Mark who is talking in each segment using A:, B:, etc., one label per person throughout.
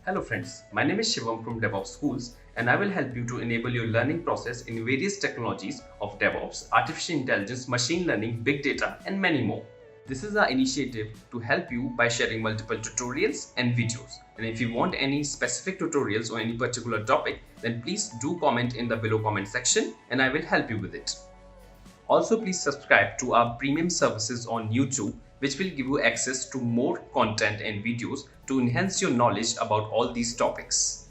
A: Hello friends, my name is Shivam from DevOps Schools and I will help you to enable your learning process in various technologies of DevOps, artificial intelligence, machine learning, big data and many more. This is our initiative to help you by sharing multiple tutorials and videos. And if you want any specific tutorials or any particular topic, then please do comment in the below comment section and I will help you with it. Also, please subscribe to our premium services on YouTube, which will give you access to more content and videos to enhance your knowledge about all these topics.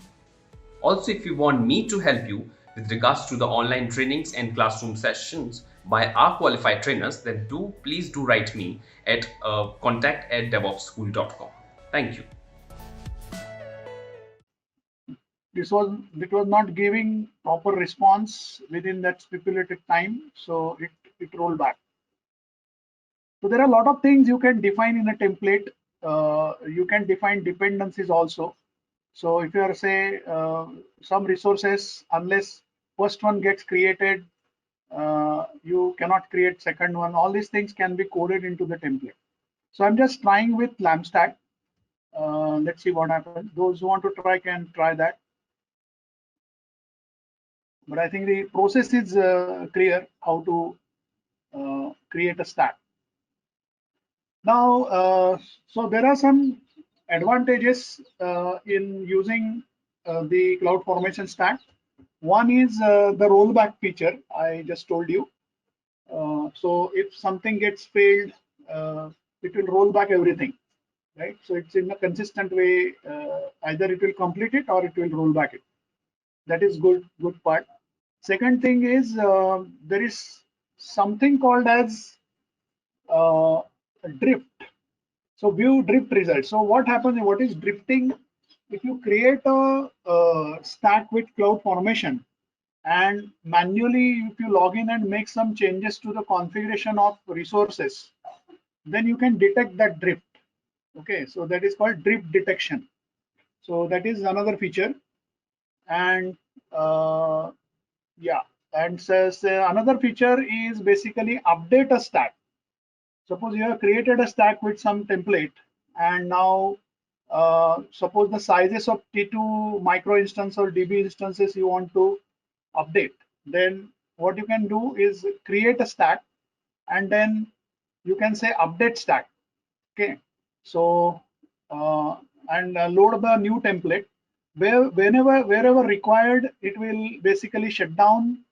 A: Also, if you want me to help you with regards to the online trainings and classroom sessions by our qualified trainers, then please do write me at contact@devopsschool.com. Thank you.
B: It was not giving proper response within that stipulated time, so it rolled back. So there are a lot of things you can define in a template. You can define dependencies also. So if you are say some resources, unless first one gets created, you cannot create second one. All these things can be coded into the template. So I'm just trying with LAMP-stack. Let's see what happens. Those who want to try can try that. But I think the process is clear how to create a stack. Now, so there are some advantages in using the CloudFormation stack. One is the rollback feature I just told you. So if something gets failed, it will roll back everything, right? So it's in a consistent way. Either it will complete it or it will roll back it. That is good part. Second thing is there is something called as uh, drift. So view drift results. So what happens? What is drifting? If you create a stack with CloudFormation and manually, if you log in and make some changes to the configuration of resources, then you can detect that drift. Okay, so that is called drift detection. So that is another feature. And yeah, and says another feature is basically update a stack. Suppose you have created a stack with some template, and now suppose the sizes of T2 micro instance or DB instances you want to update. Then what you can do is create a stack, and then you can say update stack. Okay, so and load the new template. Wherever required, it will basically shut down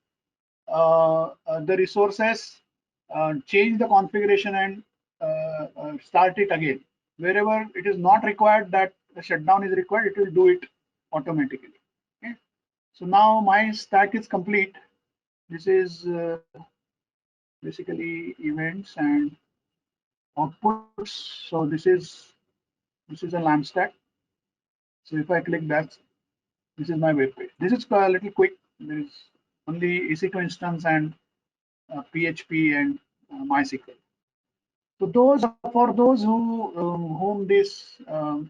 B: the resources, change the configuration and start it again. Wherever it is not required that the shutdown is required, it will do it automatically. Okay. So now my stack is complete. This is basically events and outputs. So this is a LAMP stack. So if I click that, this is my web page. This is a little quick. There is only EC2 instance and PHP and MySQL. So those for those whom this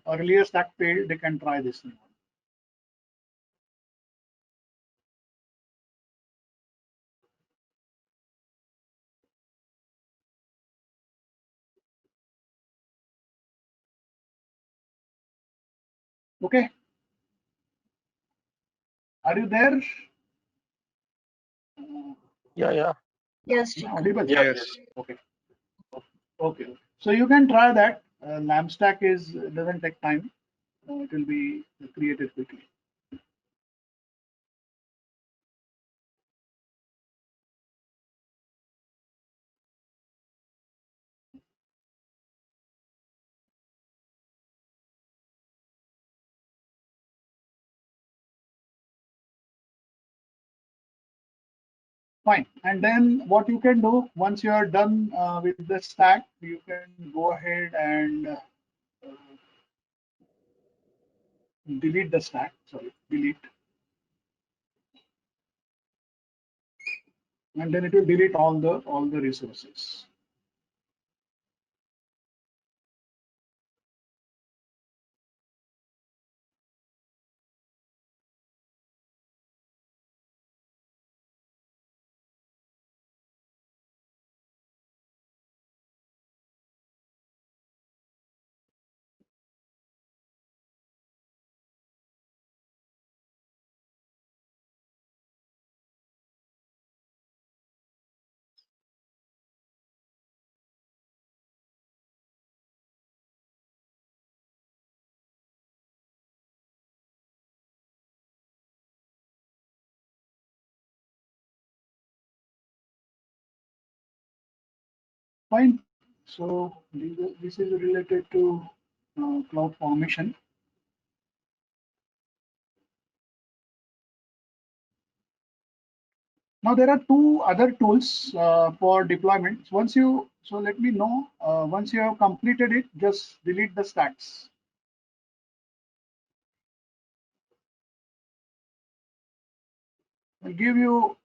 B: earlier stack failed, they can try this new one. Okay, are you there?
C: Yeah, yeah.
D: Yes,
B: Am I
D: Shrikant.
B: audible?
E: Yes.
B: Okay. Okay. So you can try that. LAMP stack is doesn't take time. It will be created quickly. Fine. And then what you can do once you are done with the stack, you can go ahead and delete the stack. Sorry, delete, and then it will delete all the resources. Fine. So this is related to cloud formation. Now there are two other tools for deployment. So let me know once you have completed it, just delete the stacks. I'll give you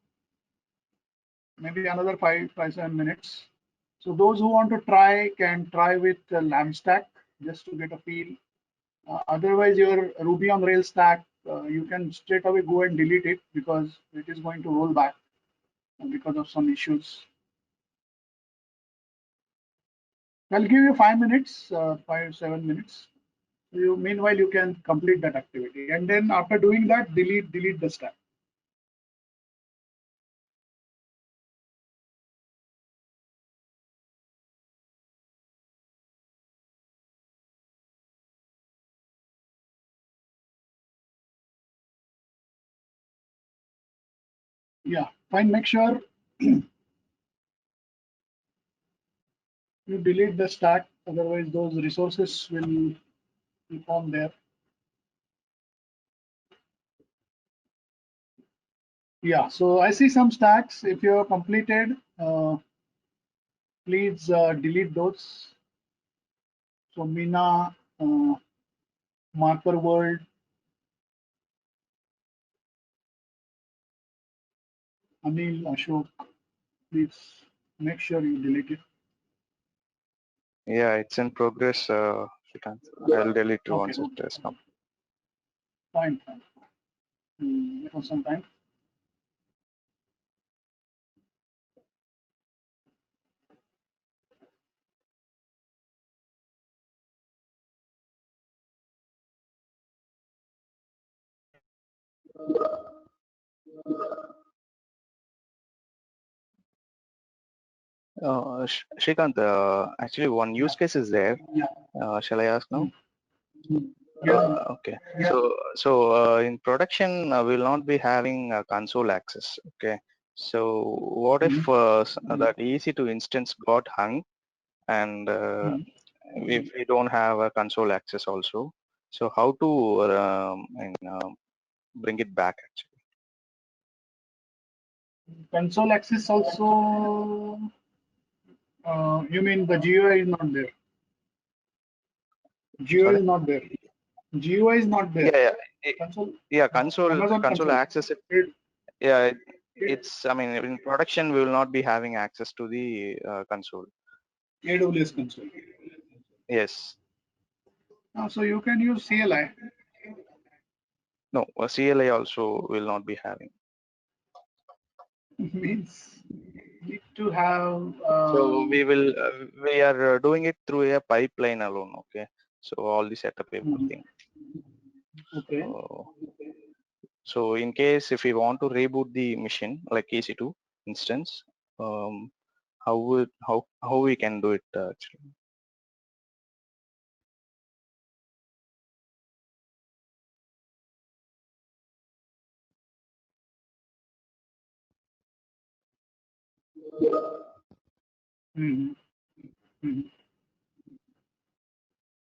B: maybe another 7 minutes. So those who want to try can try with LambStack just to get a feel. Otherwise, your Ruby on Rails stack, you can straight away go and delete it because it is going to roll back because of some issues. I'll give you 5 minutes, 7 minutes. Meanwhile, you can complete that activity, and then after doing that, delete the stack. Yeah, fine. Make sure you delete the stack, otherwise those resources will keep on there. Yeah, so I see some stacks. If you have completed, please delete those. So Mina, Marker World, Anil, Ashok, please make sure you delete it.
C: Yeah, it's in progress, Shrikant. I'll delete it
B: Okay,
C: once it is complete.
B: fine. For some time.
C: Shrikant, actually one use case is there.
B: Yeah.
C: Shall I ask now?
B: Yeah.
C: Okay.
B: Yeah.
C: So in production, we'll not be having console access. Okay. So what if that EC2 instance got hung and if we don't have a console access also? So how to bring it back actually?
B: Console access also, you mean the GUI is not there? GUI
C: Sorry?
B: is not there. GUI is not there.
C: Yeah,
B: Console,
C: yeah. Console
B: Amazon
C: console
B: console.
C: access.
B: It,
C: Yeah,
B: it,
C: it's. I mean, in production, we will not be having access to the console.
B: AWS console.
C: Yes.
B: So you can use CLI.
C: No, CLI also will not be having.
B: Means need to have.
C: So we are doing it through a pipeline alone. Okay. So all the setup, everything.
B: Okay.
C: So in case if we want to reboot the machine like EC2 instance, how we can do it actually?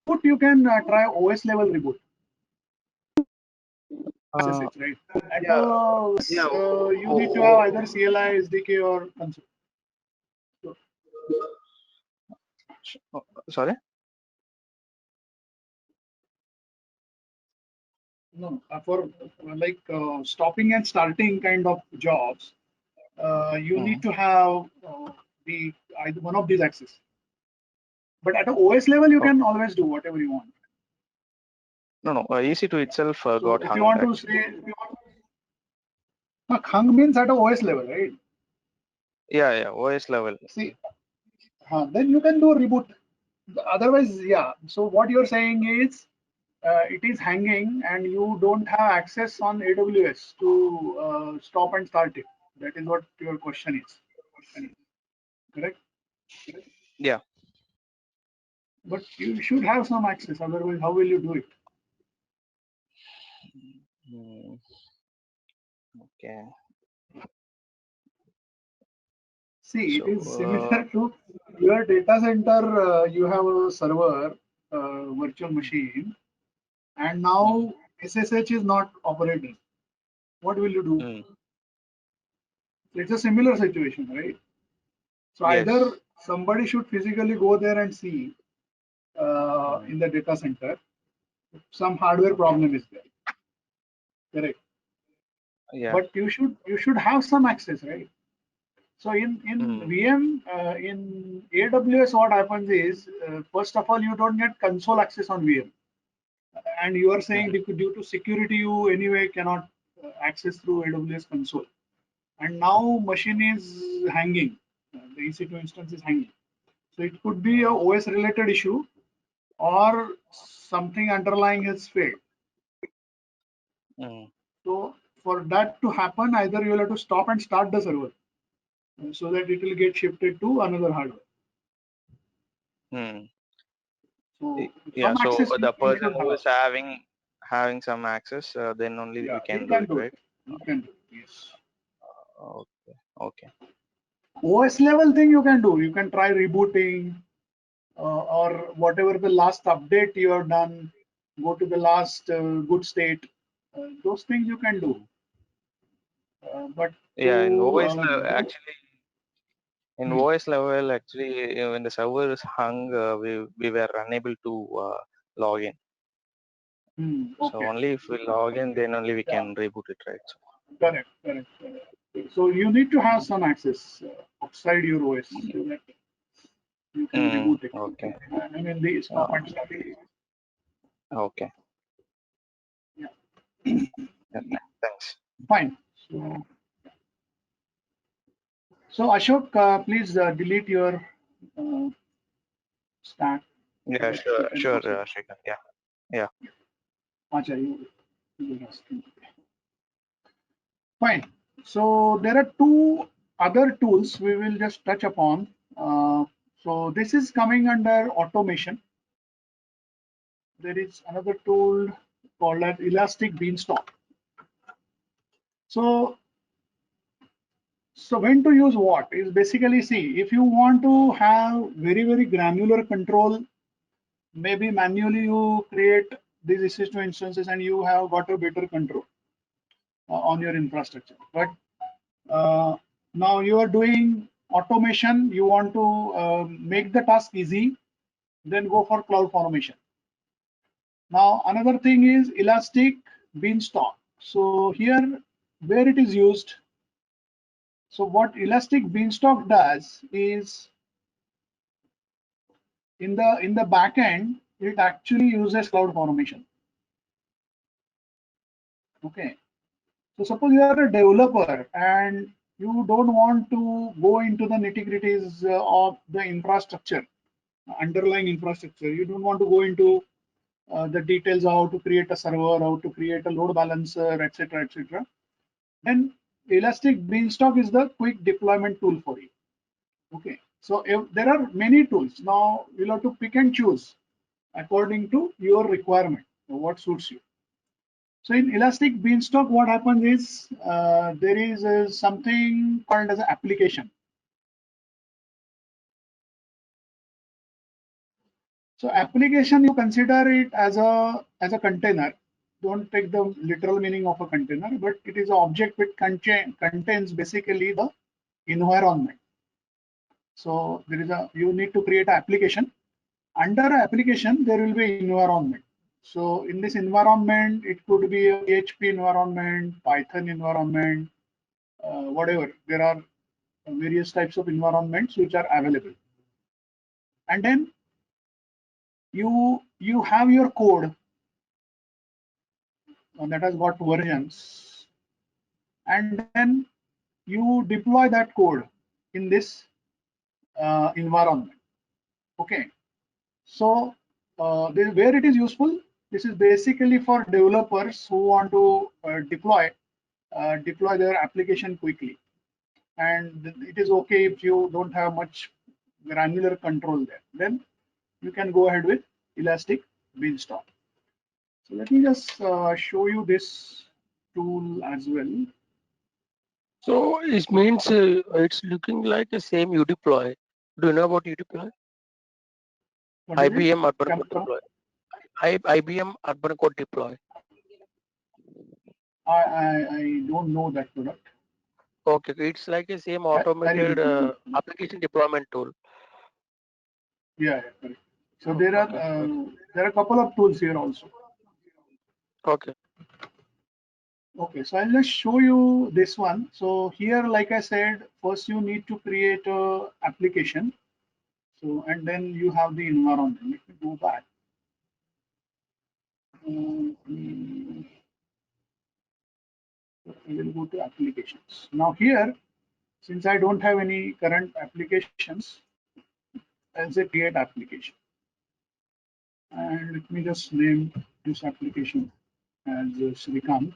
B: But you can try OS level reboot. SSH, right? At
C: Yeah, yeah.
B: you need to have either CLI, SDK, or console.
C: Sorry.
B: No, for like stopping and starting kind of jobs, you need to have the either one of these access. But at the OS level, you can always do whatever you want.
C: No, EC2 itself
B: So
C: got
B: if you
C: hung
B: want to
C: actually.
B: say, hung means at a OS level, right?
C: Yeah, OS level.
B: See, then you can do a reboot. Otherwise, yeah. So what you're saying is it is hanging and you don't have access on AWS to stop and start it. That is what your question is. Correct?
C: Yeah.
B: But you should have some access. Otherwise, how will you do it?
C: Okay.
B: See, it
C: So
B: is similar to your data center. You have a server, virtual machine, and now SSH is not operating. What will you do?
C: mm,
B: It's a similar situation, right? So either
C: yes.
B: somebody should physically go there and see
C: Mm,
B: in the data center some hardware
C: okay.
B: problem is there, correct?
C: Yeah.
B: But you should have some access, right? So in
C: Mm,
B: VM in AWS, what happens is first of all you don't get console access on VM, and you are saying
C: mm,
B: due to security you anyway cannot access through AWS console, and now machine is hanging, the EC2 instance is hanging. So it could be a
C: mm,
B: OS related issue or something underlying has failed.
C: mm,
B: So for that to happen, either you will have to stop and start the server so that it will get shifted to another hardware.
C: mm.
B: So
C: Yeah.
B: some
C: So
B: access
C: the
B: you
C: person
B: should
C: who
B: have.
C: is having some access, then only
B: Yeah,
C: we
B: he
C: can do
B: can
C: it,
B: do it.
C: right?
B: You can do it. Yes.
C: Okay. Okay.
B: OS level thing you can do. You can try rebooting or whatever the last update you have done. Go to the last good state. Those things you can do. But
C: Yeah. In
B: to
C: OS
B: do.
C: actually, in
B: Hmm,
C: OS level, actually, when the server is hung, we were unable to log in. So
B: okay.
C: only if we log in, then only we
B: Yeah.
C: can reboot it, right?
B: Correct. Correct. Correct. So you need to have some access outside your OS so that you can
C: Mm,
B: reboot it.
C: okay.
B: I mean, the stop
C: Uh,
B: and start.
C: okay.
B: Yeah.
C: Okay. Thanks.
B: Fine. So Ashok, please delete your uh, stack so
C: Yeah.
B: that we
C: Sure.
B: can
C: Sure,
B: proceed.
C: Shrikant. Yeah. Yeah.
B: Acha, you will ask him. Fine. So there are two other tools we will just touch upon. So this is coming under automation. There is another tool called as Elastic Beanstalk. So when to use what is basically, see, if you want to have very granular control, maybe manually you create these EC2 instances and you have got a better control on your infrastructure. But now you are doing automation, you want to make the task easy, then go for cloud formation. Now another thing is Elastic Beanstalk. So here where it is used, so what Elastic Beanstalk does is in the back end, it actually uses cloud formation. Okay. So suppose you are a developer and you don't want to go into the nitty-gritties of the infrastructure, underlying infrastructure. You don't want to go into the details of how to create a server, how to create a load balancer, etc., etc. Then Elastic Beanstalk is the quick deployment tool for you. Okay. So if there are many tools. Now you'll have to pick and choose according to your requirement, what suits you. So in Elastic Beanstalk, what happens is there is something called as an application. So application, you consider it as a container. Don't take the literal meaning of a container, but it is an object which contains basically the environment. So there is you need to create an application. Under application, there will be environment. So in this environment, it could be a PHP environment, Python environment, whatever. There are various types of environments which are available. And then you have your code that has got versions, and then you deploy that code in this environment. Okay. So where it is useful, this is basically for developers who want to deploy their application quickly. And it is okay if you don't have much granular control there. Then you can go ahead with Elastic Beanstalk. So let me just show you this tool as well.
D: So it means it's looking like the same udeploy. Do you know about udeploy?
B: What is it?
D: IBM Urban
B: Come,
D: Code
B: come.
D: Deploy. IBM Urban Code Deploy.
B: I don't know that product.
D: Okay, it's like a same automated application deployment tool.
B: Yeah, correct. So
D: Okay,
B: there are a couple of tools here also.
D: okay.
B: Okay, so I'll just show you this one. So here, like I said, first you need to create a application. So and then you have the environment. Let me go back. I will go to applications. Now here, since I don't have any current applications, I'll say create application. And let me just name this application as Srikant.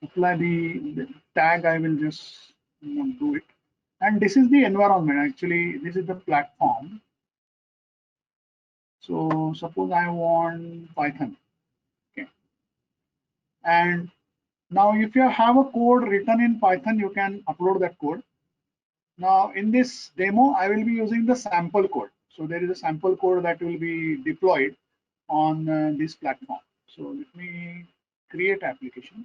B: Apply the tag, I will just do it. And this is the environment. Actually, this is the platform. So suppose I want Python. Okay. And now if you have a code written in Python, you can upload that code. Now in this demo, I will be using the sample code. So there is a sample code that will be deployed on this platform. So let me create application.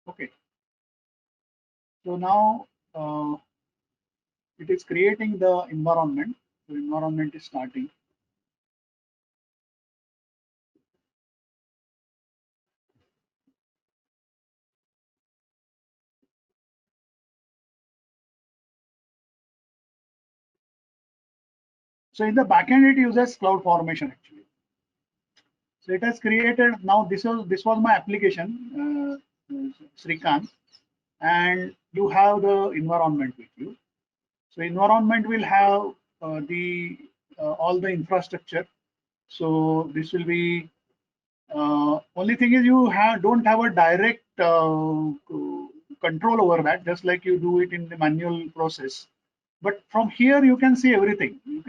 B: Okay. So now it is creating the environment. The environment is starting. So in the backend, it uses CloudFormation actually. So it has created. Now this was my application, Srikant, and you have the environment with you. So environment will have the all the infrastructure. So this will be only thing is you don't have a direct control over that, just like you do it in the manual process. But from here you can see everything. You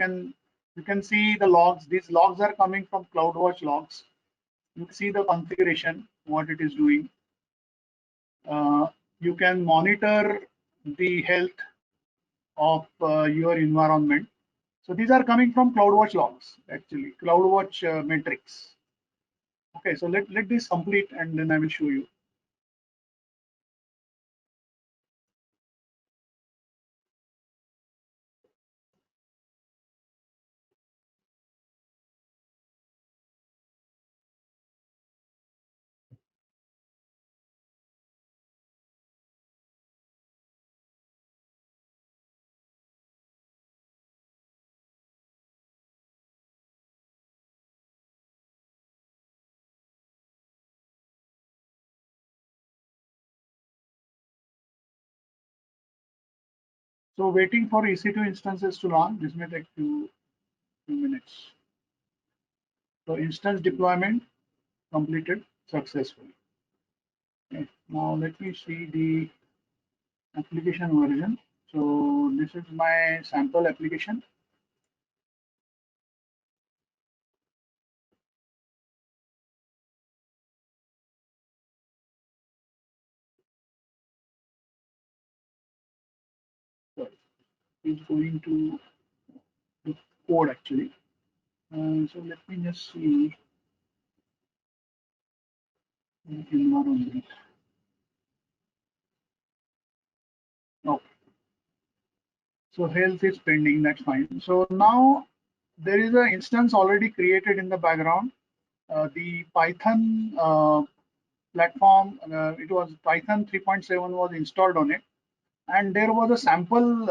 B: can see the logs. These logs are coming from CloudWatch logs. You see the configuration, what it is doing. You can monitor the health of your environment. So these are coming from CloudWatch logs, actually, CloudWatch metrics. Okay, so let this complete and then I will show you. So waiting for EC2 instances to launch. This may take few minutes. So instance deployment completed successfully. Okay. Now let me see the application version. So this is my sample application. So it's going to the code actually. So let me just see the environment. Okay. So health is pending, that's fine. So now there is an instance already created in the background. The Python platform, it was Python 3.7 was installed on it. And there was a sample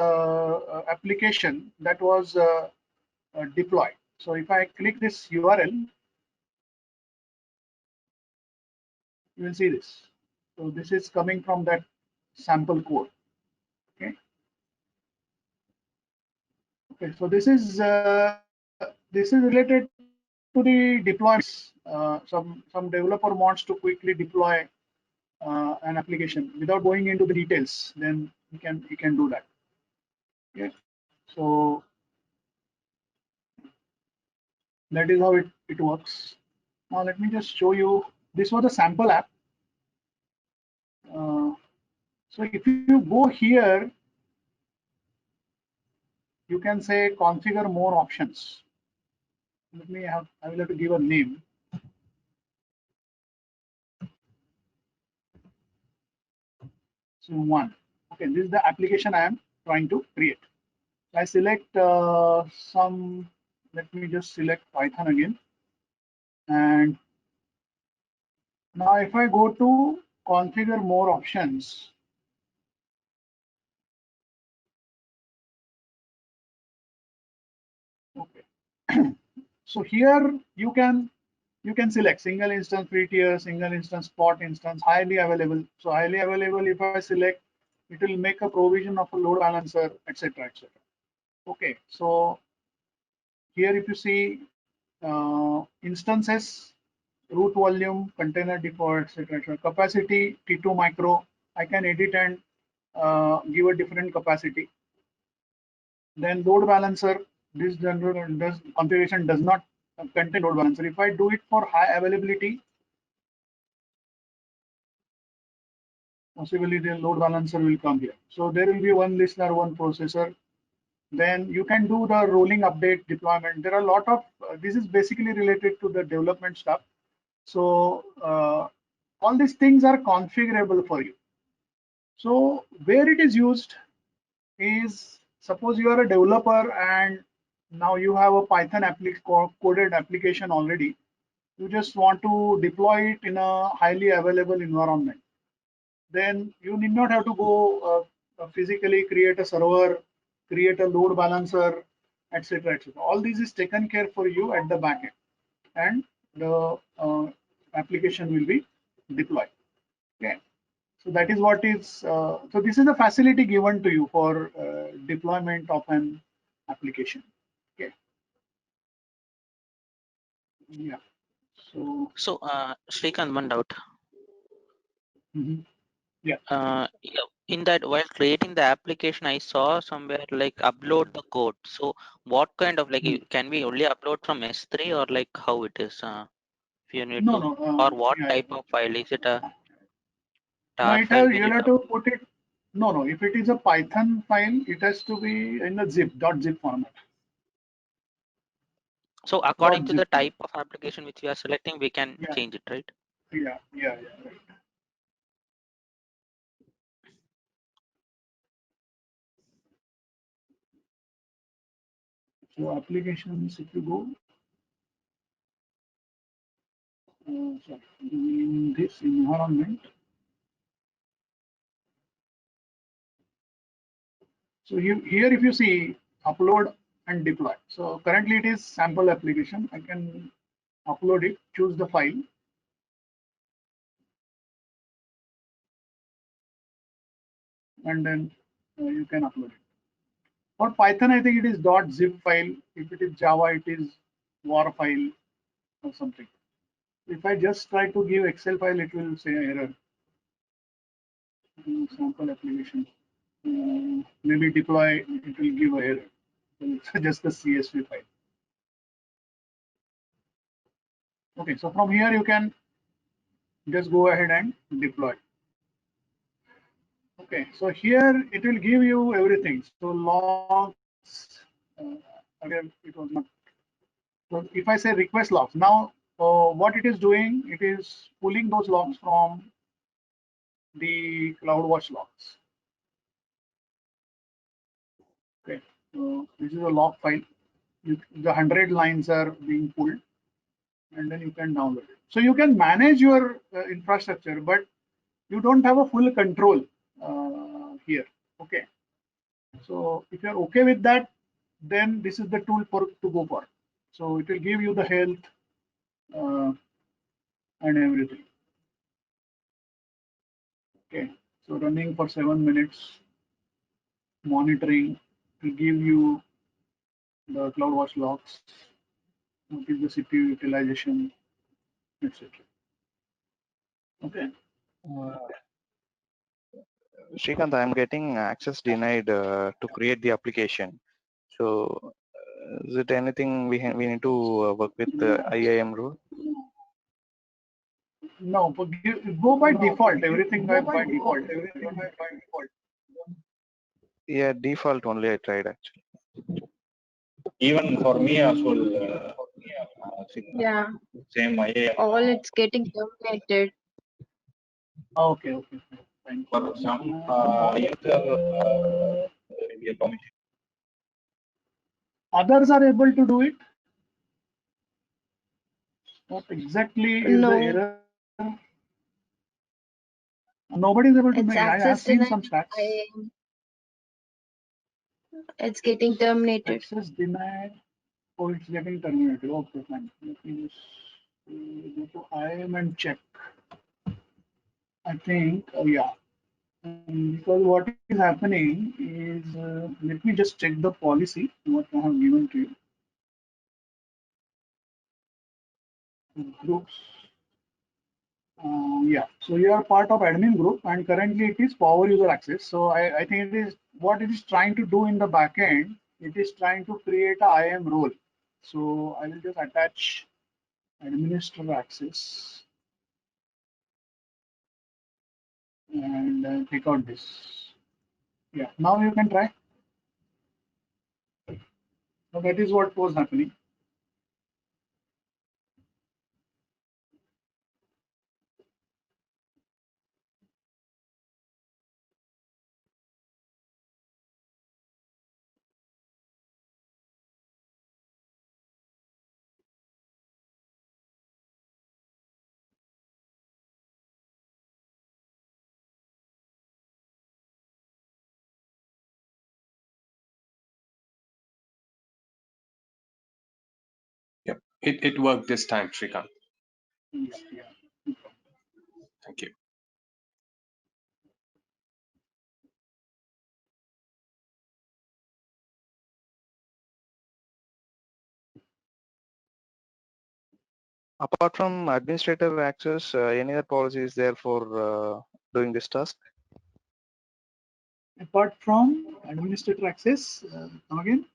B: application that was deployed. So if I click this URL, you will see this. So this is coming from that sample code. Okay. Okay. So this is related to the deployments. Some developer wants to quickly deploy an application without going into the details. Then he can do that. Okay, so that is how it works. Now let me just show you. This was a sample app. So if you go here, you can say configure more options. Let me have, I will have to give a name. So one. Okay, this is the application I am trying to create. I select some, let me just select Python again. And now if I go to configure more options, okay. So here you can select single instance, free tier, single instance, spot instance, highly available. So highly available, if I select, it will make a provision of a load balancer, etc., etc. Okay, so here if you see instances, root volume, container default, etc. Capacity T2 micro, I can edit and give a different capacity. Then load balancer, this general configuration does not contain load balancer. If I do it for high availability, possibly the load balancer will come here. So there will be one listener, one processor. Then you can do the rolling update deployment. There are a lot of, this is basically related to the development stuff. So all these things are configurable for you. So where it is used is, suppose you are a developer and now you have a Python coded application already. You just want to deploy it in a highly available environment. Then you need not have to go physically create a server, create a load balancer, etc., etc. All this is taken care for you at the backend, and the application will be deployed. Okay, so that is what is. So this is the facility given to you for deployment of an application. Okay. Yeah.
E: So, Srikanth, one doubt.
B: Mhm. Yeah.
E: Yeah, in that while creating the application, I saw somewhere like upload the code. So, what kind of like can we only upload from S3 or like how it is? If you need
B: No,
E: to,
B: no.
E: or what
B: Yeah,
E: type of file is it? A
B: no,
E: tar
B: it
E: file
B: has,
E: we
B: you'll
E: need to
B: have to put it. No, no. If it is a Python file, it has to be in a zip format.
E: So according to
B: Zip
E: the
B: format.
E: type of application which we are selecting, we can
B: Yeah,
E: change it, right?
B: yeah. Right. So applications, if you go, sorry, in this environment. So here, if you see upload and deploy. So currently it is sample application. I can upload it, choose the file, and then you can upload it. For Python, I think it is .zip file. If it is Java, it is war file or something. If I just try to give Excel file, it will say error. Sample application. Maybe deploy, it will give a error. It's just the CSV file. Okay, so from here you can just go ahead and deploy. Okay, so here it will give you everything. So logs, again, it was not. So if I say request logs, now what it is doing, it is pulling those logs from the CloudWatch logs. Okay, so this is a log file. The 100 lines are being pulled, and then you can download it. So you can manage your infrastructure, but you don't have a full control here. Okay, so if you're okay with that, then this is the tool for to go for. So it will give you the health and everything. Okay, so running for 7 minutes, monitoring will give you the CloudWatch logs, what is the CPU utilization, etc. Okay.
C: Shrikant, I'm getting access denied to create the application. So, is it anything we need to work with the IAM rule?
B: No, go by default. Everything by default.
C: Yeah, default only I tried actually.
F: Even for me as well,
G: Yeah,
F: same IAM
G: all it's getting terminated.
B: Okay. Fine.
F: for some user maybe a permission.
B: Others are able to do it. What exactly is the
G: No,
B: error? Nobody is able to
G: it's
B: make. I have
G: access
B: seen
G: denied.
B: some stats.
G: It's getting terminated.
B: Access denied. Oh, it's getting terminated. Okay, fine. Let me just go to IAM and check. I think, yeah. Because what is happening is, let me just check the policy, what I have given to you. Groups. Yeah, so you are part of admin group and currently it is power user access. So I think it is what it is trying to do in the backend. It is trying to create a IAM role. So I will just attach administrator access and take out this. Yeah, now you can try. So that is what was happening.
H: Yep, it worked this time, Shrikant.
B: Yeah.
H: Thank you.
C: Apart from administrator access, any other policy is there for doing this task?
B: Apart from administrator access, come again,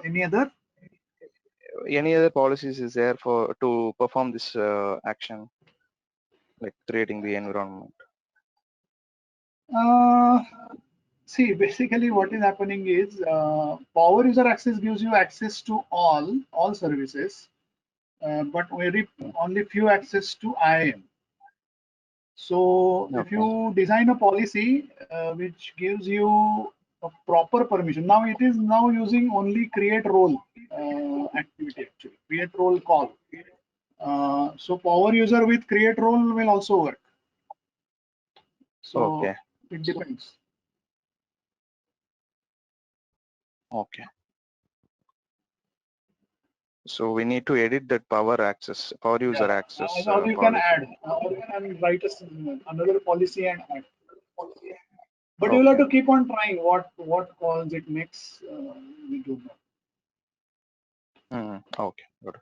B: any other?
C: Any other policies is there for to perform this action, like creating the environment?
B: See, basically what is happening is power user access gives you access to all services, but only few access to IAM. So if
C: Okay.
B: you design a policy which gives you a proper permission, now it is now using only create role activity actually, create role call. So power user with create role will also work. So
C: Okay.
B: it depends.
C: Okay. So we need to edit that power user access
B: Or you can
C: policy.
B: add, or you can write another policy and add. But you will have
C: Okay.
B: to keep on trying what calls it makes. We do that.
C: Okay. Good.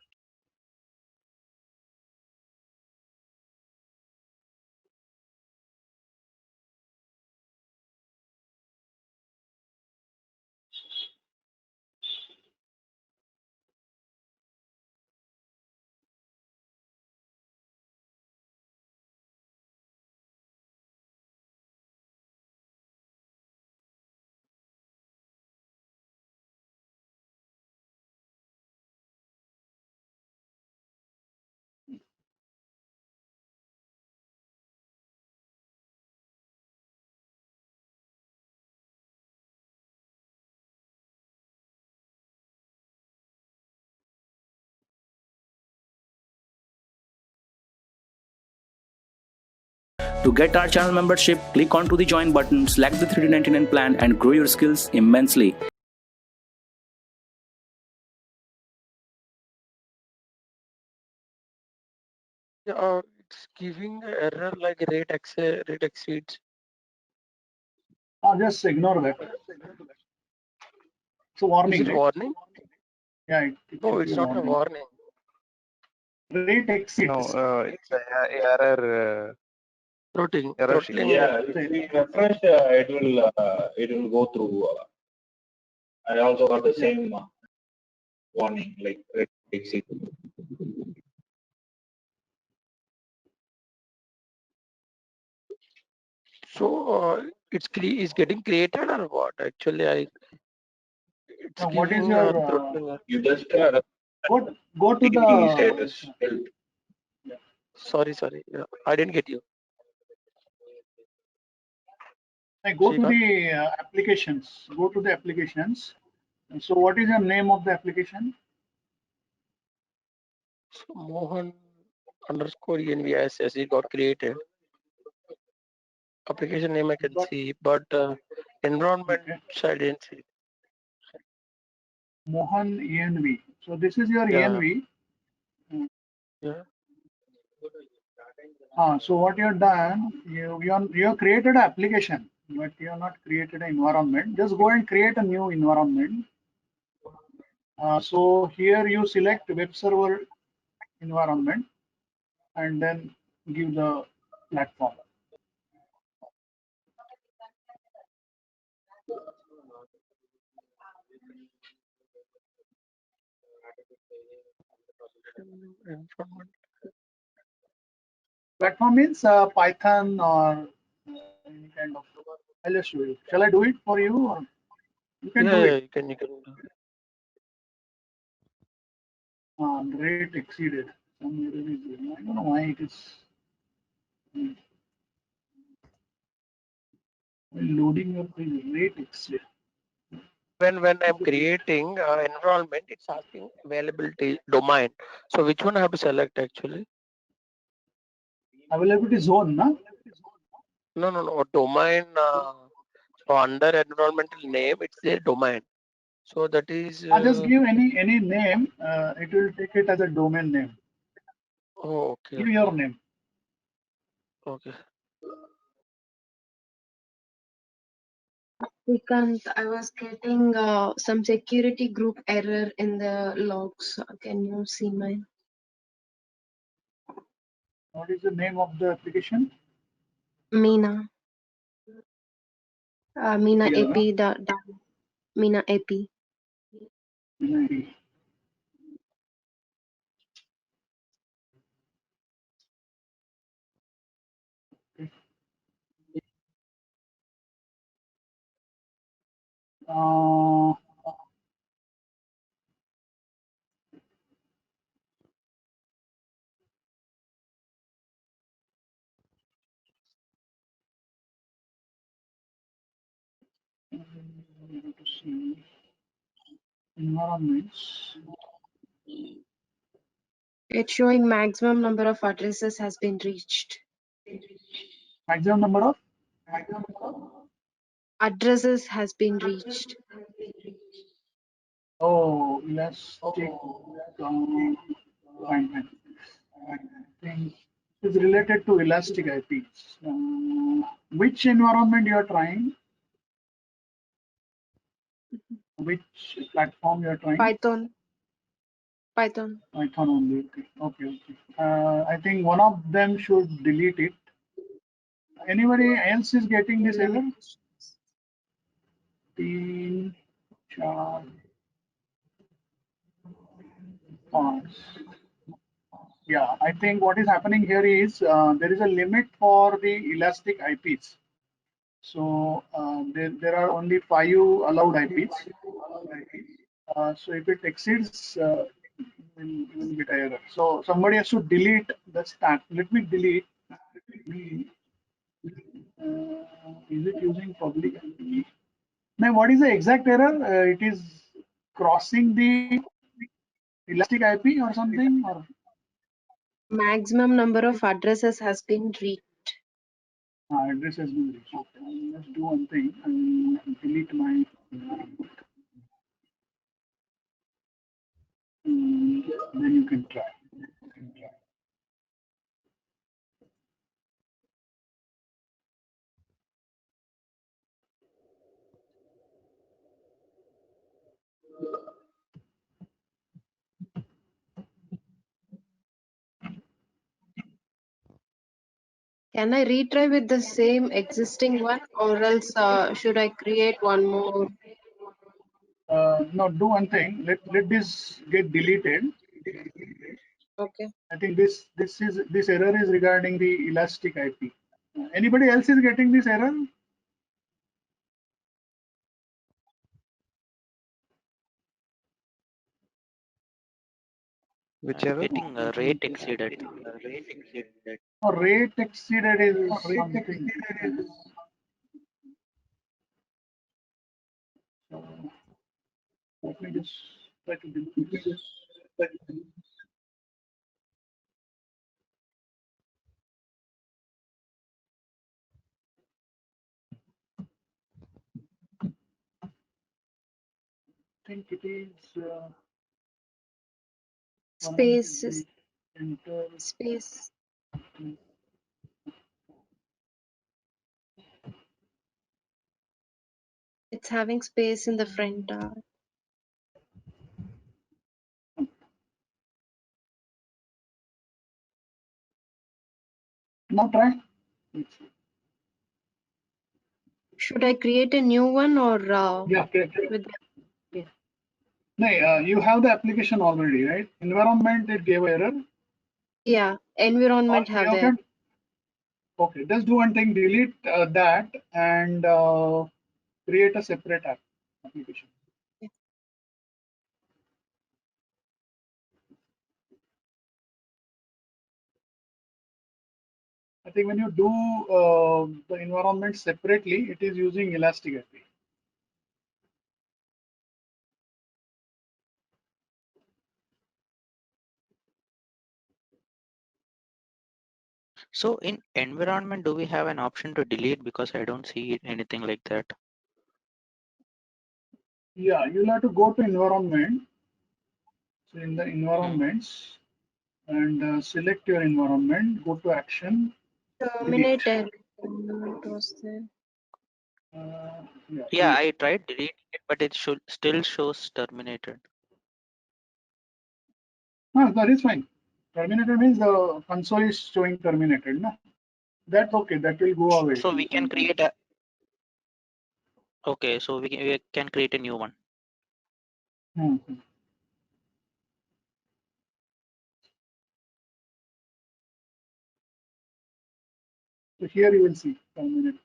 I: To get our channel membership, click onto the join button, select the 399 plan and grow your skills immensely.
D: It's giving an error like rate exceeds.
B: Just ignore that. It's a warning,
D: Is it
B: right?
D: warning?
B: Yeah, it
D: No,
B: should be
D: it's
B: a
D: not a
B: warning.
D: warning.
B: Rate
C: No,
B: exceeds.
C: it's a error.
D: Throttling.
C: Hiroshi.
F: Yeah, if we refresh, it will go through. I also got the same warning like red exit.
D: So it's getting created or what? Actually, it's
B: Now, what is
D: giving
B: your
D: throttling.
F: You just
B: go to
F: ticketing
B: the
F: status.
D: Sorry. Yeah, I didn't get you.
B: go to
D: Srikanth?
B: the applications. Go to the applications. So, what is your name of the application?
D: So Mohan underscore ENVIS as it got created. Application name I can
B: Got-
D: see, but environment
B: Okay.
D: I didn't see.
B: Mohan ENV. So, this is your
D: Yeah.
B: ENV.
D: Yeah.
B: So what you have done, you have created an application, but you have not created an environment. Just go and create a new environment. So here you select web server environment and then give the platform.
D: Environment.
B: Platform means Python or any kind of. I'll just show you. Shall I do it for you, or you can do
D: Yeah,
B: it?
D: you can.
B: Rate exceeded. Some error is there. I don't know why it is loading up the rate exceeded.
D: When I'm creating environment, it's asking availability domain. So which one I have to select actually?
B: Availability zone, na?
D: No. Domain. So under environmental name, it's their domain. So that is.
B: Just give any name. It will take it as a domain name.
D: Oh, okay.
B: Give your name.
D: Okay.
G: Srikanth, I was getting some security group error in the logs. Can you see mine?
B: What is the name of the application?
G: Meena. Meena
B: Yeah.
G: AP. Meena AP.
B: Maybe. Uh, to see environments.
G: It's showing maximum number of addresses has been reached.
B: Maximum number of
G: Addresses has been reached.
B: elastic. Fine. I think it's related to elastic IPs. Which environment you are trying? Which platform you are trying?
G: Python.
B: Python only. Okay. I think one of them should delete it. Anybody else is getting this error? Teen chart fonts. Yeah, I think what is happening here is there is a limit for the elastic IPs. So there are only 5 allowed IPs. So if it exceeds, you will get error. So somebody has to delete the stat. Let me delete. Is it using public IP? Now, what is the exact error? It is crossing the elastic IP or something, or
G: Maximum number of addresses has been reached.
B: address has been reached. Okay, let's do one thing. I will delete my. Then you can try.
G: Can I retry with the same existing one, or else should I create one more?
B: No, do one thing. Let this get deleted.
G: Okay.
B: I think this error is regarding the elastic IP. Anybody else is getting this error?
C: Which
E: I'm
C: error?
E: getting a rate exceeded.
B: Or rate exceeded is something. So let me just try to delete this. I think it is
G: Spaces.
B: enter.
G: Space. It's having space in the front.
B: Now try.
G: Should I create a new one, or
B: Yeah. Okay.
G: with?
B: No, you have the application already, right? Environment, it gave error.
G: Yeah, environment have
B: You
G: there.
B: can, okay, just do one thing, delete that and create a separate application. I think when you do the environment separately, it is using Elastic API.
E: So in environment, do we have an option to delete? Because I don't see anything like that.
B: Yeah, you'll have to go to environment. So in the environments and select your environment, go to action, delete.
G: Terminated. What was there?
B: Yeah,
E: Yeah,
B: delete.
E: I tried deleting it, but it should still shows terminated.
B: That is fine. Terminated means the console is showing terminated. No? That's okay. That will go away.
E: So we can create a. Okay, so we can create a new one.
B: Mhm. So here you will see terminated.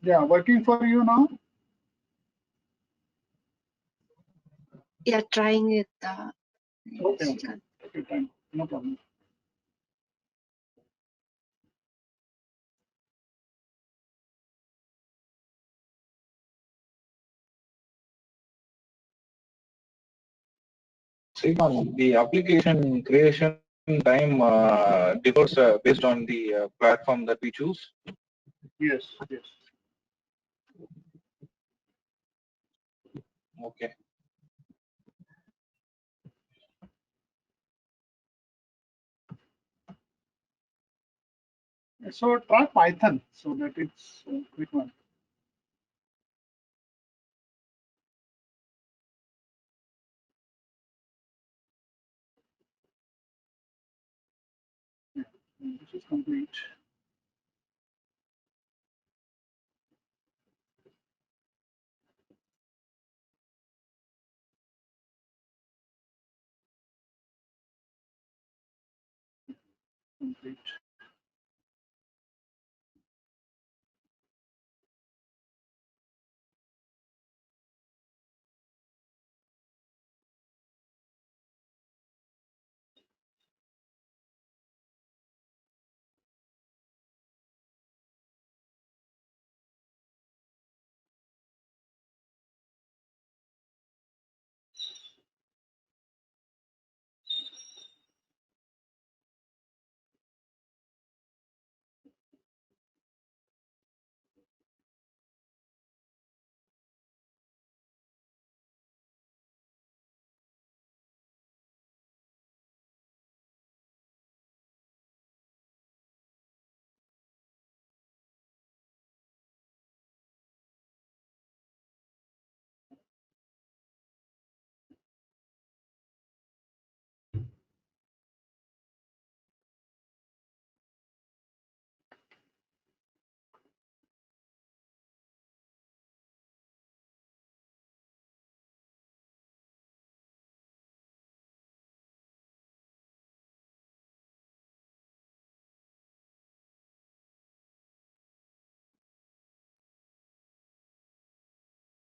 B: Yeah, working for you now.
G: Yeah, trying it.
B: Okay, okay, fine, no problem.
F: Srikanth, the application creation time differs based on the platform that we choose.
B: Yes, yes.
F: Okay.
B: So try Python so that it's a quick one. This is complete. Complete.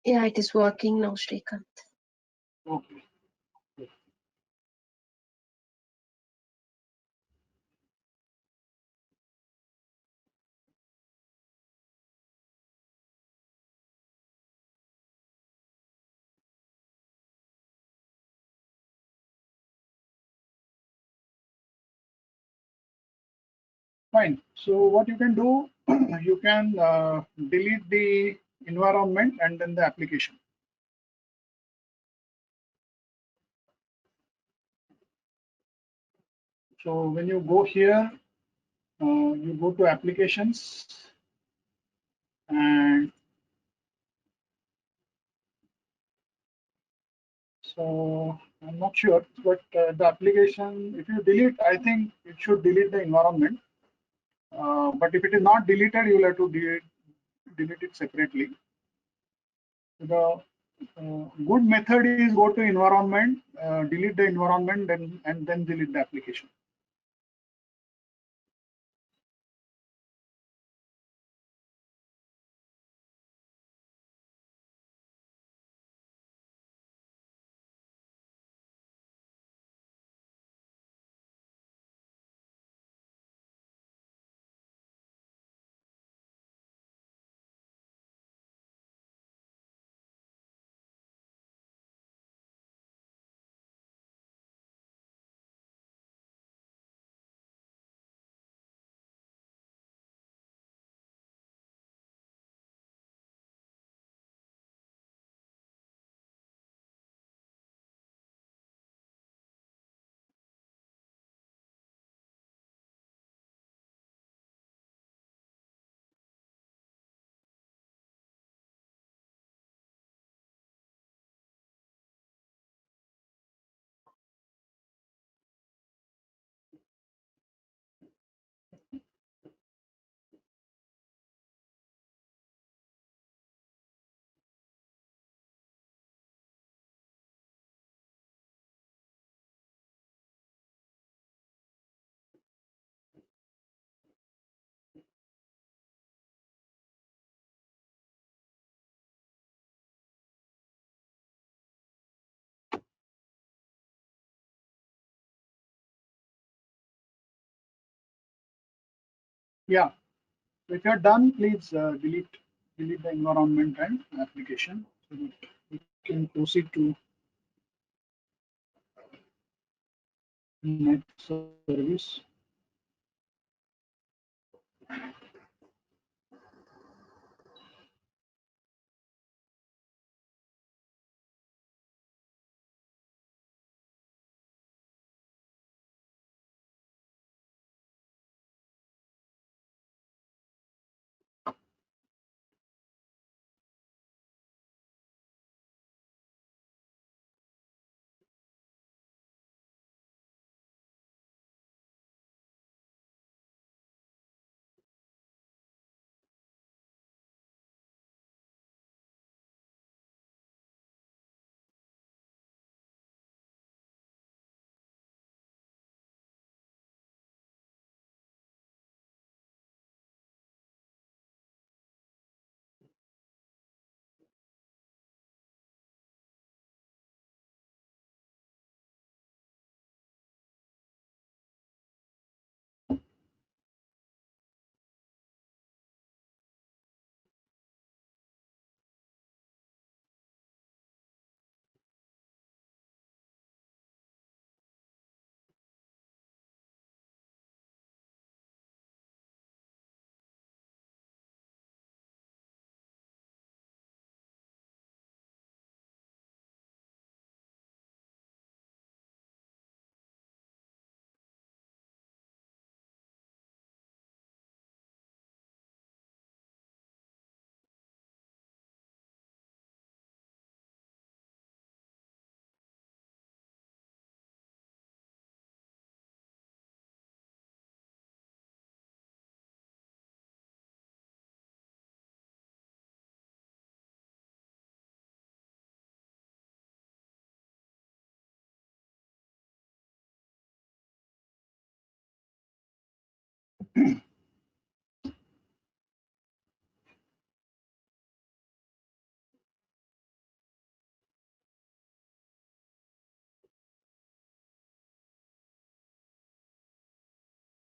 G: Yeah, it is working now, Srikanth.
B: Okay. Fine. So what you can do, you can delete the environment and then the application. So when you go here, you go to applications and so I'm not sure, but the application, if you delete, I think it should delete the environment. But if it is not deleted, you will have to delete it separately. The good method is go to environment, delete the environment, and then delete the application. Yeah. So if you're done, please delete the environment and application so that we can proceed to next service.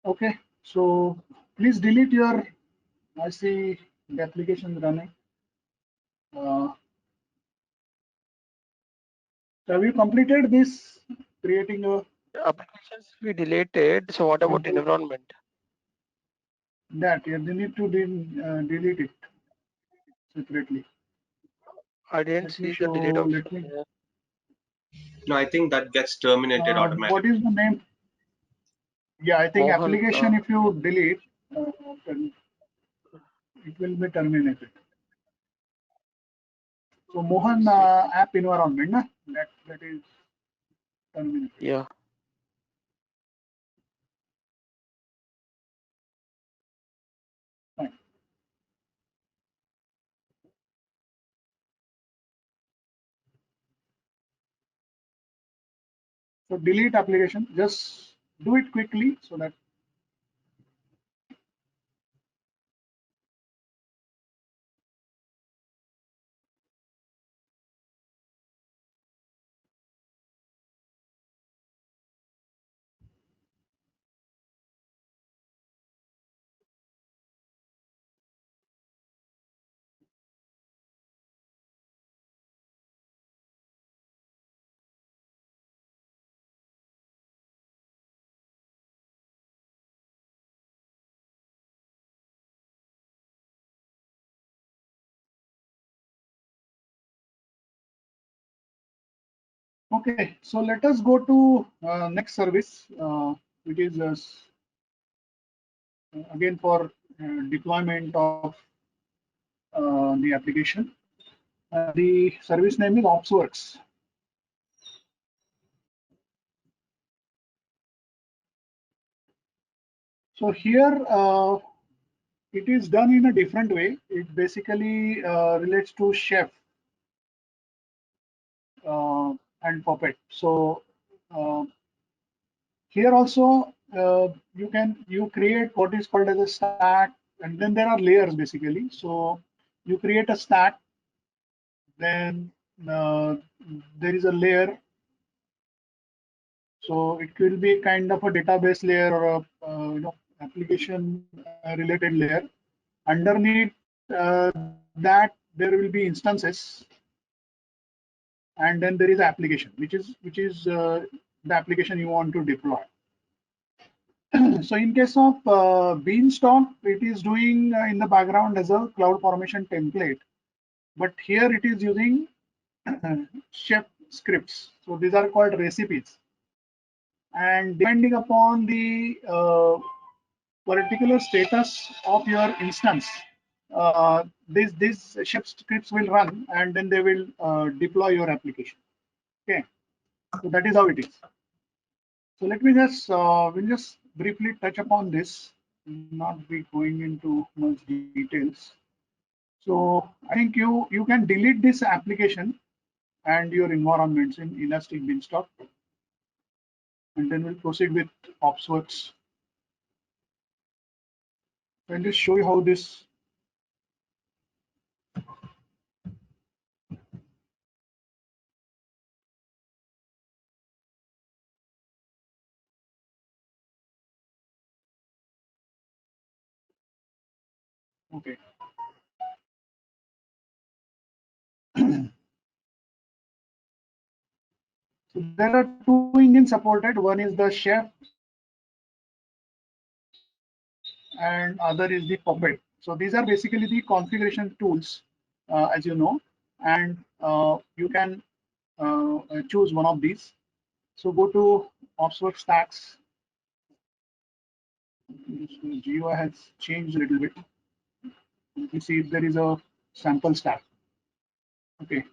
B: Okay, so please delete your, I see the application running. So have you completed this, creating a
D: Applications we deleted. So what about
B: simple
D: environment?
B: that? Yeah, they need to delete it separately.
D: I didn't
B: Let me
D: see the
B: show.
D: delete option.
B: Let me.
H: No, I think that gets terminated
B: What
H: automatically.
B: is the name? Yeah, I think
D: Mohan,
B: application. If you delete, then it will be terminated. So Mohan app environment, na? That is terminated.
D: yeah.
B: Fine. So delete application. Just do it quickly so that. Okay, so let us go to next service, which is again for deployment of the application. The service name is OpsWorks. So here it is done in a different way. It basically relates to Chef and Puppet. So here also you create what is called as a stack, and then there are layers basically. So you create a stack, then there is a layer. So it will be kind of a database layer or a application related layer. Underneath that there will be instances, and then there is application, which is the application you want to deploy. So in case of Beanstalk, it is doing in the background as a CloudFormation template, but here it is using Chef scripts. So these are called recipes, and depending upon the particular status of your instance, these Chef scripts will run, and then they will deploy your application. Okay, so that is how it is. So let me just we'll just briefly touch upon this, not be going into much details. So I think you can delete this application and your environments in Elastic Beanstalk, and then we'll proceed with OpsWorks. I'll just show you how this. Okay. So there are two engines supported. One is the Chef, and other is the Puppet. So these are basically the configuration tools, as you know, and you can choose one of these. So go to OpsWorks stacks. GUI has changed a little bit. You see if there is a sample stack. Okay.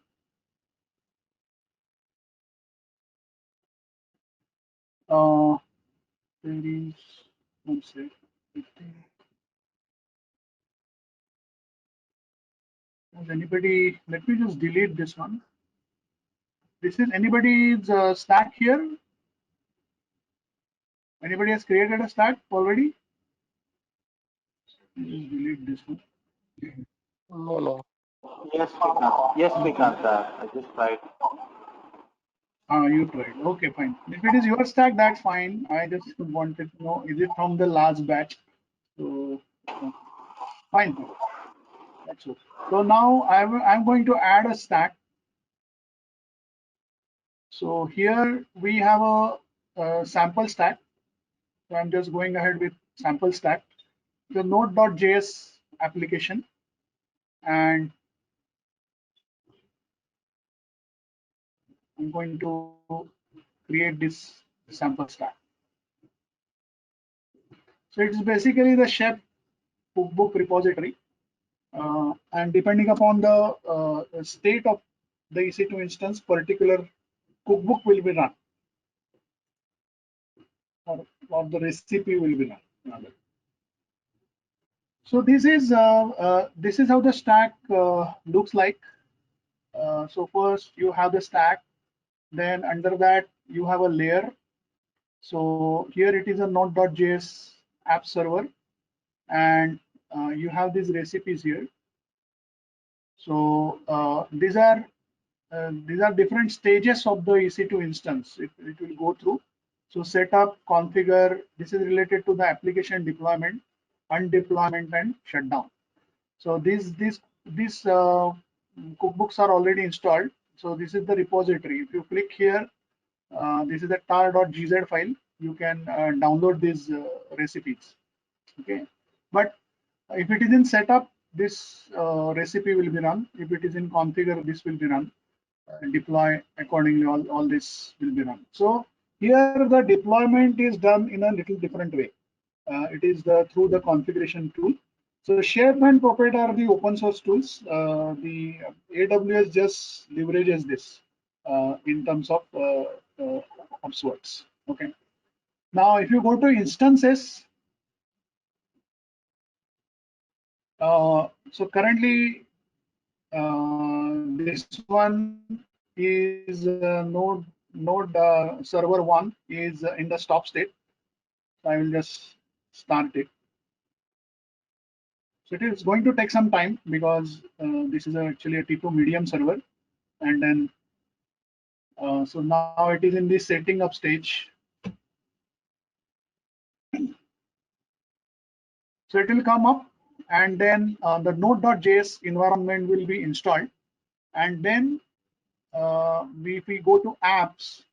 B: There is, one sec. Has anybody, let me just delete this one. This is anybody's stack here. Anybody has created a stack already? Just delete this one.
D: No, no.
F: Yes, Srikant. Yes, Srikant. I just tried.
B: You tried. Okay, fine. If it is your stack, that's fine. I just wanted to know, is it from the last batch? So, fine. That's okay. So now I'm going to add a stack. So here we have a sample stack. So I'm just going ahead with sample stack, the node.js application, and I'm going to create this sample stack. So it's basically the Chef cookbook repository, and depending upon the state of the EC2 instance, particular cookbook will be run, or the recipe will be run. Rather. So this is how the stack looks like. So first you have the stack, then under that you have a layer. So here it is a node.js app server, and you have these recipes here. So these are different stages of the EC2 instance. It will go through. So setup, configure. This is related to the application deployment, undeployment, and shutdown. So these cookbooks are already installed. So this is the repository. If you click here, this is a tar.gz file. You can download these recipes. Okay, but if it is in setup, this recipe will be run. If it is in configure, this will be run. Deploy accordingly. All this will be run. So here the deployment is done in a little different way. It is through the configuration tool. So Chef and Puppet are the open source tools. The AWS just leverages this in terms of Opsworks. Okay. Now, if you go to instances, so currently this one is node server 1 is in the stop state. So I will just start it. So it is going to take some time because this is actually a T2 medium server, and then so now it is in the setting up stage. So it will come up, and then the node.js environment will be installed, and then if we go to apps,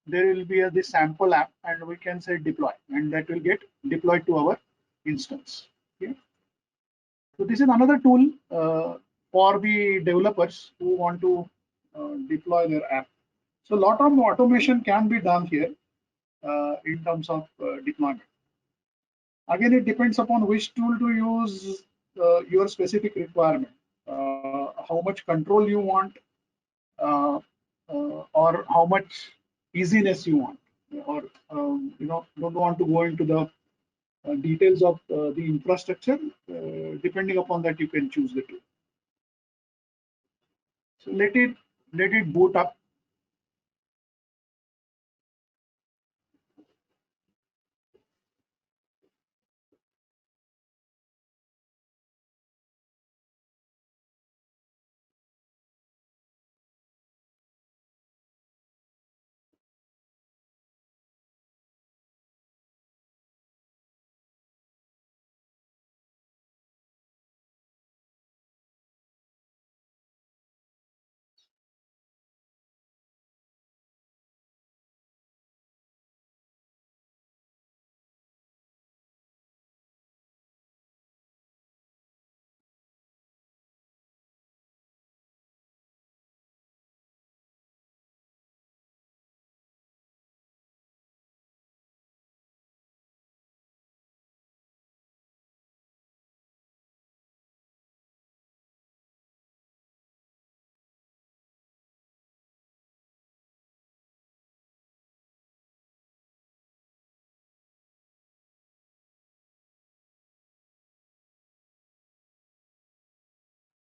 B: there will be the sample app, and we can say deploy, and that will get deployed to our instance. Okay. So this is another tool for the developers who want to deploy their app. So a lot of automation can be done here in terms of deployment. Again, it depends upon which tool to use, your specific requirement, how much control you want, or how much easiness you want, or don't want to go into the details of the infrastructure. Depending upon that, you can choose the tool. So let it boot up.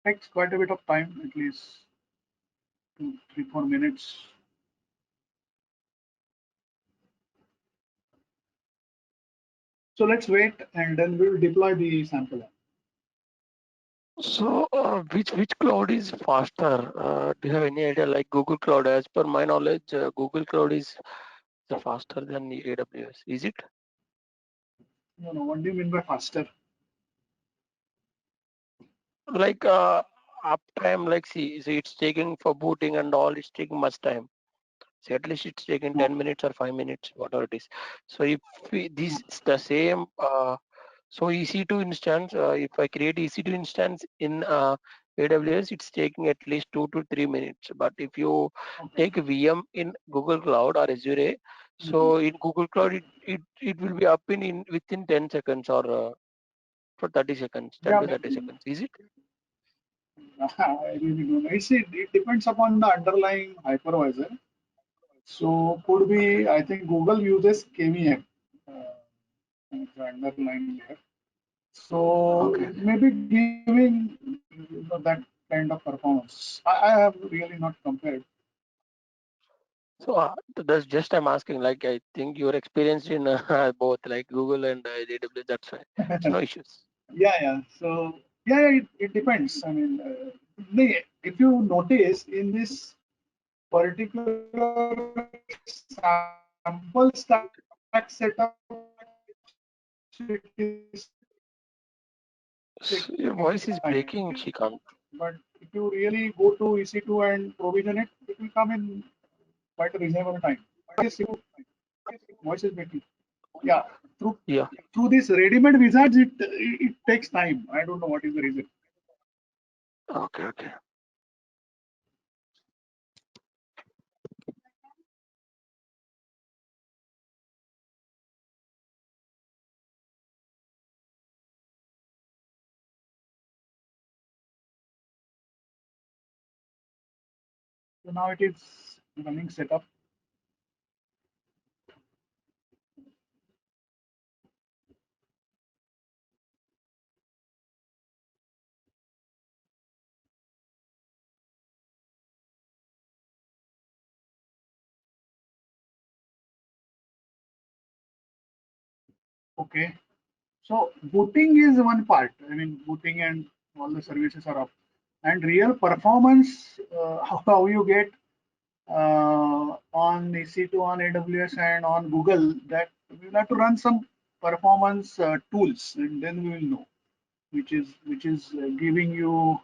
B: Takes quite a bit of time, at least 2, 3, 4 minutes. So let's wait, and then we'll deploy the sample app.
D: So, which cloud is faster? Do you have any idea? Like Google Cloud, as per my knowledge, Google Cloud is faster than the AWS. Is it?
B: No, no. What do you mean by faster?
D: Like uptime, like see, it's taking for booting and all, it's taking much time. So at least it's taking 10 minutes or 5 minutes, whatever it is. So if this is the same, so EC2 instance, if I create EC2 instance in AWS, it's taking at least 2 to 3 minutes. But if you take VM in Google Cloud or Azure, so in Google Cloud, it will be up in within 10 seconds or for 30 seconds, 10 to 30 seconds. Is it?
B: I really don't know. It depends upon the underlying hypervisor. So could be, I think Google uses KVM, as the underlying layer. So maybe giving that kind of performance. I have really not compared.
D: So that's just I'm asking. Like I think you're experienced in both, like Google and AWS. That's why. So no issues.
B: Yeah. So yeah, it depends. I mean, if you notice in this particular sample stack setup,
D: Your voice is breaking, Shrikant.
B: but if you really go to EC2 and provision it, it will come in quite a reasonable time. Voice is breaking. Yeah, through this ready-made wizards, it takes time. I don't know what is the reason.
D: Okay.
B: So now it is running setup. Okay. So booting is one part. I mean, booting and all the services are up. And real performance, how you get on EC2, on AWS, and on Google, that we'll have to run some performance tools, and then we will know which is giving you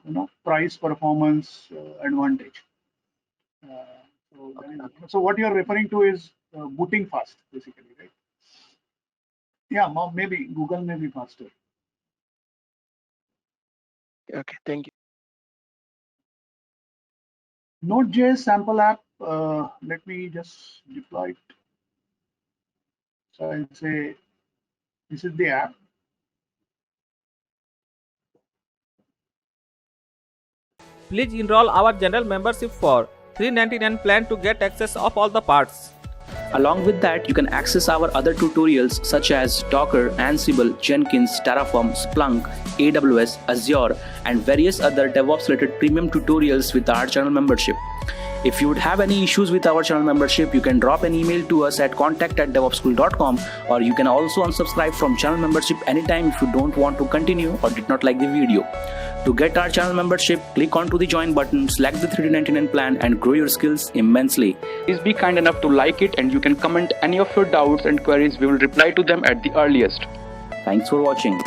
B: price performance advantage. So what you're referring to is booting fast, basically, right? Yeah, maybe Google may be faster.
D: Okay, thank you.
B: Node.js sample app. Let me just deploy it. So I'll say this is the app.
J: Please enroll our general membership for $3.99 plan to get access of all the parts.
I: Along with that, you can access our other tutorials such as Docker, Ansible, Jenkins, Terraform, Splunk, AWS, Azure, and various other DevOps-related premium tutorials with our channel membership. If you would have any issues with our channel membership, you can drop an email to us at contact@devopsschool.com, or you can also unsubscribe from channel membership anytime if you don't want to continue or did not like the video. To get our channel membership, click onto the join button, select the $3.99 plan and grow your skills immensely. Please be kind enough to like it, and you can comment any of your doubts and queries. We will reply to them at the earliest. Thanks for watching.